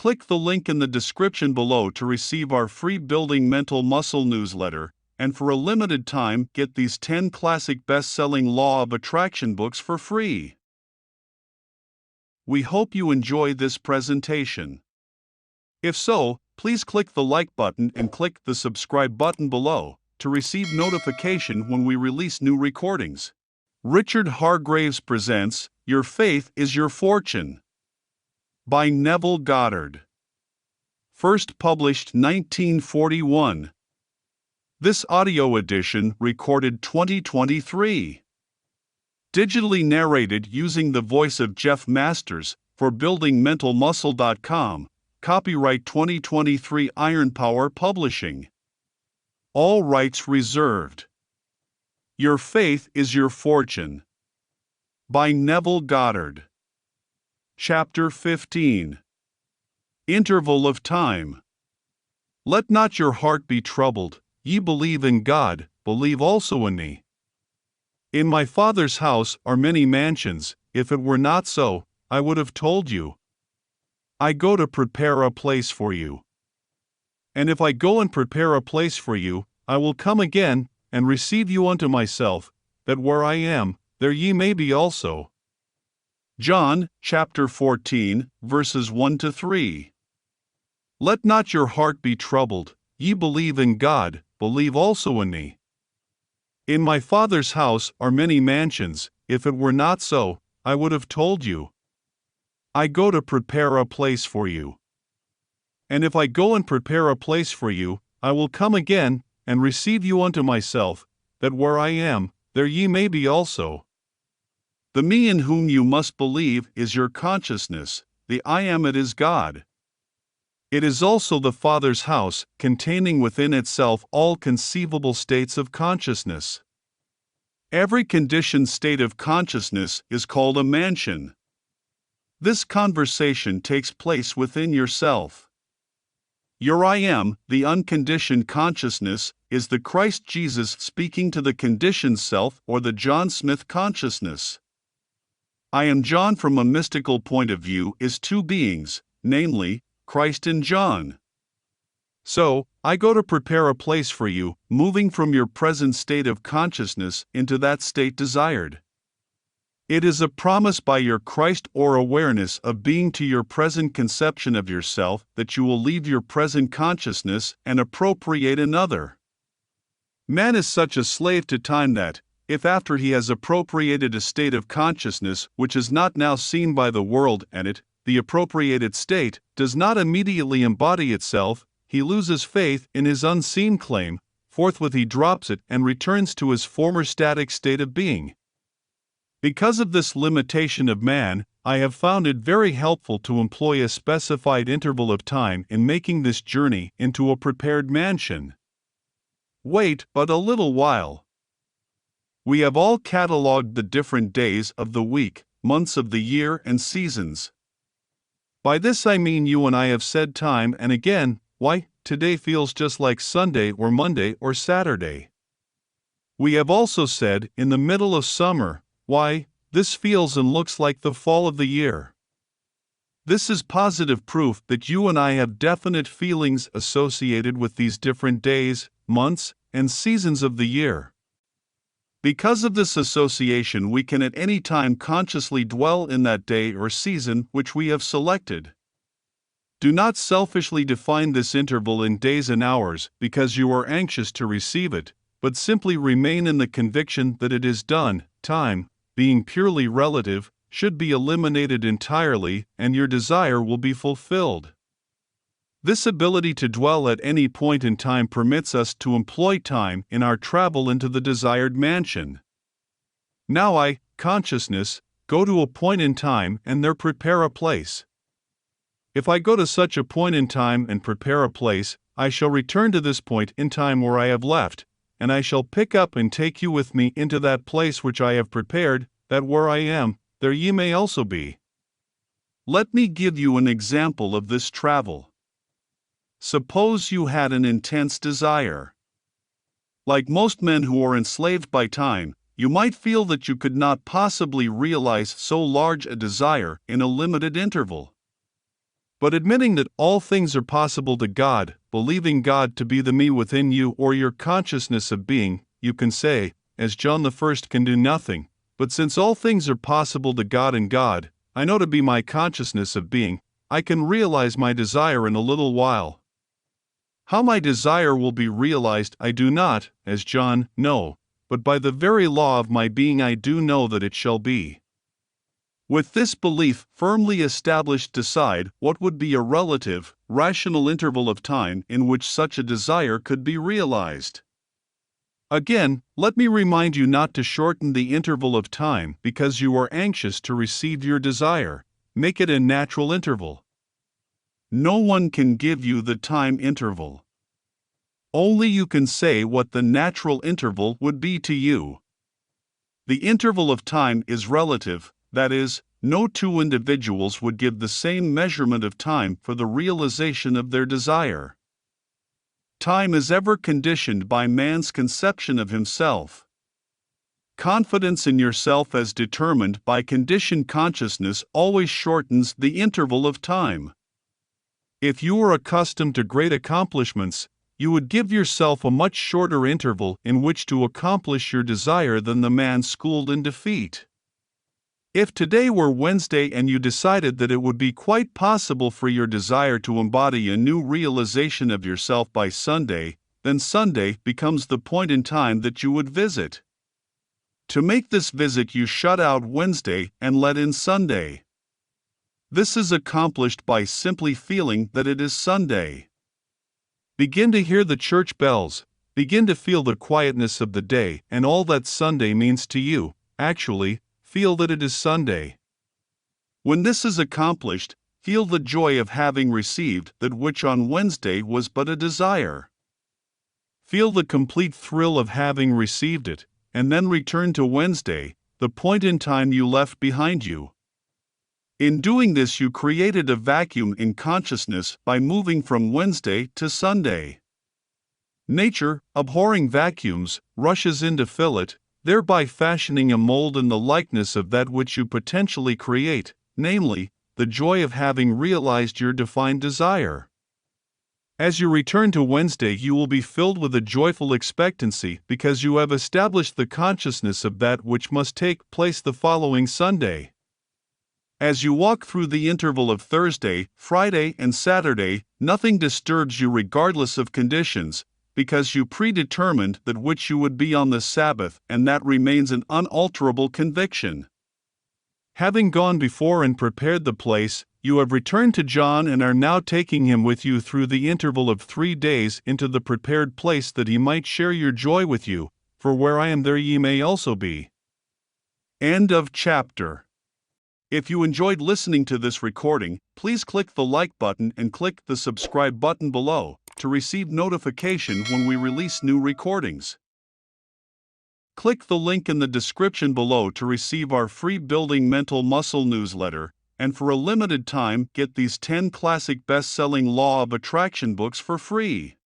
Click the link in the description below to receive our free Building Mental Muscle newsletter, and for a limited time, get these 10 classic best-selling Law of Attraction books for free. We hope you enjoy this presentation. If so, please click the like button and click the subscribe button below to receive notification when we release new recordings. Richard Hargraves presents Your Faith is Your Fortune by Neville Goddard. First published 1941. This audio edition recorded 2023. Digitally narrated using the voice of Jeff Masters for BuildingMentalMuscle.com. Copyright 2023 Iron Power Publishing. All rights reserved. Your Faith is Your Fortune by Neville Goddard. Chapter 15. Interval of Time. Let not your heart be troubled. Ye believe in God, believe also in me. In my Father's house are many mansions. If it were not so, I would have told you. I go to prepare a place for you. And if I go and prepare a place for you, I will come again, and receive you unto myself, that where I am, there ye may be also. John, chapter 14, verses 1-3. Let not your heart be troubled. Ye believe in God, believe also in me. In my Father's house are many mansions. If it were not so, I would have told you. I go to prepare a place for you. And if I go and prepare a place for you, I will come again, and receive you unto myself, that where I am, there ye may be also. The me in whom you must believe is your consciousness, the I am it is God. It is also the Father's house, containing within itself all conceivable states of consciousness. Every conditioned state of consciousness is called a mansion. This conversation takes place within yourself. Your I am, the unconditioned consciousness, is the Christ Jesus speaking to the conditioned self or the John Smith consciousness. I am John from a mystical point of view is two beings, namely, Christ and John. So, I go to prepare a place for you, moving from your present state of consciousness into that state desired. It is a promise by your Christ or awareness of being to your present conception of yourself that you will leave your present consciousness and appropriate another. Man is such a slave to time that, if after he has appropriated a state of consciousness which is not now seen by the world and it, the appropriated state, does not immediately embody itself, he loses faith in his unseen claim, forthwith he drops it and returns to his former static state of being. Because of this limitation of man, I have found it very helpful to employ a specified interval of time in making this journey into a prepared mansion. Wait but a little while. We have all catalogued the different days of the week, months of the year, and seasons. By this I mean you and I have said time and again, why, today feels just like Sunday or Monday or Saturday. We have also said, in the middle of summer, why, this feels and looks like the fall of the year. This is positive proof that you and I have definite feelings associated with these different days, months, and seasons of the year. Because of this association, we can at any time consciously dwell in that day or season which we have selected. Do not selfishly define this interval in days and hours because you are anxious to receive it, but simply remain in the conviction that it is done. Time, being purely relative, should be eliminated entirely, and your desire will be fulfilled. This ability to dwell at any point in time permits us to employ time in our travel into the desired mansion. Now I, consciousness, go to a point in time and there prepare a place. If I go to such a point in time and prepare a place, I shall return to this point in time where I have left, and I shall pick up and take you with me into that place which I have prepared, that where I am, there ye may also be. Let me give you an example of this travel. Suppose you had an intense desire. Like most men who are enslaved by time, you might feel that you could not possibly realize so large a desire in a limited interval. But admitting that all things are possible to God, believing God to be the me within you or your consciousness of being, you can say, as John the First can do nothing, but since all things are possible to God and God, I know to be my consciousness of being, I can realize my desire in a little while. How my desire will be realized I do not, as John, know, but by the very law of my being I do know that it shall be. With this belief firmly established, decide what would be a relative, rational interval of time in which such a desire could be realized. Again, let me remind you not to shorten the interval of time because you are anxious to receive your desire. Make it a natural interval. No one can give you the time interval. Only you can say what the natural interval would be to you. The interval of time is relative, that is, no two individuals would give the same measurement of time for the realization of their desire. Time is ever conditioned by man's conception of himself. Confidence in yourself as determined by conditioned consciousness always shortens the interval of time. If you are accustomed to great accomplishments, you would give yourself a much shorter interval in which to accomplish your desire than the man schooled in defeat. If today were Wednesday and you decided that it would be quite possible for your desire to embody a new realization of yourself by Sunday, then Sunday becomes the point in time that you would visit. To make this visit, you shut out Wednesday and let in Sunday. This is accomplished by simply feeling that it is Sunday. Begin to hear the church bells, begin to feel the quietness of the day and all that Sunday means to you. Actually, feel that it is Sunday. When this is accomplished, feel the joy of having received that which on Wednesday was but a desire. Feel the complete thrill of having received it, and then return to Wednesday, the point in time you left behind you. In doing this, you created a vacuum in consciousness by moving from Wednesday to Sunday. Nature, abhorring vacuums, rushes in to fill it, thereby fashioning a mold in the likeness of that which you potentially create, namely, the joy of having realized your defined desire. As you return to Wednesday, you will be filled with a joyful expectancy because you have established the consciousness of that which must take place the following Sunday. As you walk through the interval of Thursday, Friday, and Saturday, nothing disturbs you regardless of conditions, because you predetermined that which you would be on the Sabbath, and that remains an unalterable conviction. Having gone before and prepared the place, you have returned to John and are now taking him with you through the interval of 3 days into the prepared place that he might share your joy with you, for where I am there ye may also be. End of chapter. If you enjoyed listening to this recording, please click the like button and click the subscribe button below to receive notification when we release new recordings. Click the link in the description below to receive our free Building Mental Muscle newsletter, and for a limited time get these 10 classic best-selling Law of Attraction books for free.